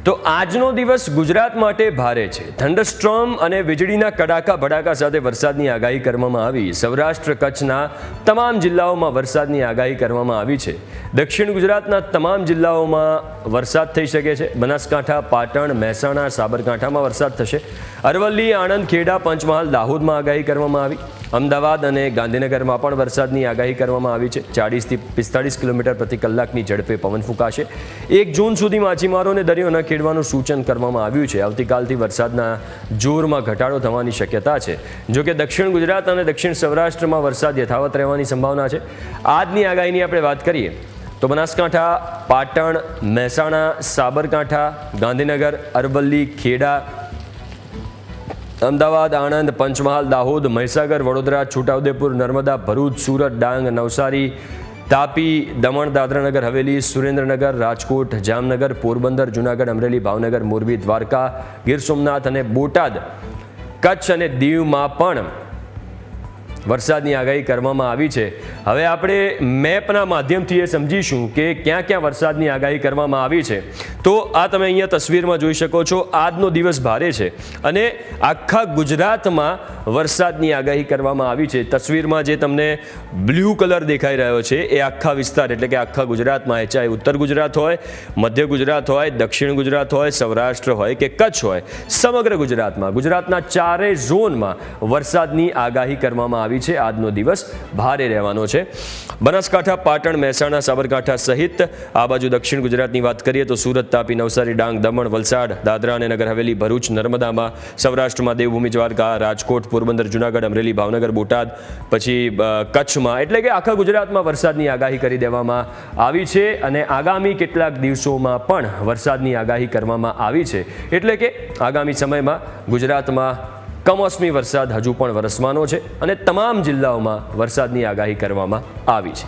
તો આજનો દિવસ ગુજરાત માટે ભારે છે। થંડરસ્ટોર્મ અને વીજળીના કડાકા ભડાકા સાથે વરસાદની આગાહી કરવામાં આવી। સૌરાષ્ટ્ર કચ્છના તમામ જિલ્લાઓમાં વરસાદની આગાહી કરવામાં આવી છે। દક્ષિણ ગુજરાતના તમામ જિલ્લાઓમાં વરસાદ થઈ શકે છે। બનાસકાંઠા, પાટણ, મહેસાણા, સાબરકાંઠામાં વરસાદ થશે। અરવલ્લી, આણંદ, ખેડા, પંચમહાલ, દાહોદમાં આગાહી કરવામાં આવી। અમદાવાદ અને ગાંધીનગરમાં પણ વરસાદની આગાહી કરવામાં આવી છે। 40 થી 45 કિલોમીટર પ્રતિ કલાકની ઝડપે પવન ફૂંકાશે। 1 જૂન સુધી માછીમારોને દરિયો ન ખેડવાનું સૂચન કરવામાં આવ્યું છે। આવતીકાલથી વરસાદના જોરમાં ઘટાડો થવાની શક્યતા છે। જો કે દક્ષિણ ગુજરાત અને દક્ષિણ સૌરાષ્ટ્રમાં વરસાદ યથાવત રહેવાની સંભાવના છે। આજની આગાહીની આપણે વાત કરીએ તો બનાસકાંઠા, પાટણ, મહેસાણા, સાબરકાંઠા, ગાંધીનગર, અરવલ્લી, ખેડા, અમદાવાદ, આણંદ, પંચમહાલ, દાહોદ, મહીસાગર, વડોદરા, છોટાઉદેપુર, નર્મદા, ભરૂચ, સુરત, ડાંગ, નવસારી, તાપી, દમણ, દાદરાનગર હવેલી, સુરેન્દ્રનગર, રાજકોટ, જામનગર, પોરબંદર, જૂનાગઢ, અમરેલી, ભાવનગર, મોરબી, દ્વારકા, ગીર સોમનાથ અને બોટાદ, કચ્છ અને દીવમાં પણ વરસાદની આગાહી કરવામાં આવી છે। હવે આપણે મેપના માધ્યમથી એ સમજીશું કે ક્યાં ક્યાં વરસાદની આગાહી કરવામાં આવી છે। તો આ તમે અહીંયા તસવીરમાં જોઈ શકો છો। આજનો દિવસ ભારે છે અને આખા ગુજરાતમાં વરસાદની આગાહી કરવામાં આવી છે। તસવીરમાં જે તમને બ્લુ કલર દેખાઈ રહ્યો છે એ આખા વિસ્તાર એટલે કે આખા ગુજરાતમાં, ચાહે ઉત્તર ગુજરાત હોય, મધ્ય ગુજરાત હોય, દક્ષિણ ગુજરાત હોય, સૌરાષ્ટ્ર હોય કે કચ્છ હોય, સમગ્ર ગુજરાતમાં, ગુજરાતના ચારેય ઝોનમાં વરસાદની આગાહી કરવામાં આવી છે। આજનો દિવસ ભારે રહેવાનો છે। બનાસકાંઠા, પાટણ, મહેસાણા, સાબરકાંઠા સહિત આ બાજુ દક્ષિણ ગુજરાતની વાત કરીએ તો સુરત, તાપી, નવસારી, ડાંગ, દમણ, વલસાડ, દાદરા અને નગર હવેલી, ભરૂચ, નર્મદામાં, સૌરાષ્ટ્રમાં દેવભૂમિ, દ્વારકા, રાજકોટ, પોરબંદર, જૂનાગઢ, અમરેલી, ભાવનગર, બોટાદ, પછી કચ્છમાં, એટલે કે આખા ગુજરાતમાં વરસાદની આગાહી કરી દેવામાં આવી છે અને આગામી કેટલાક દિવસોમાં પણ વરસાદની આગાહી કરવામાં આવી છે। એટલે કે આગામી સમયમાં ગુજરાતમાં કમોસમી વરસાદ હજુ પણ વરસવાનો છે અને તમામ જિલ્લાઓમાં વરસાદની આગાહી કરવામાં આવી છે।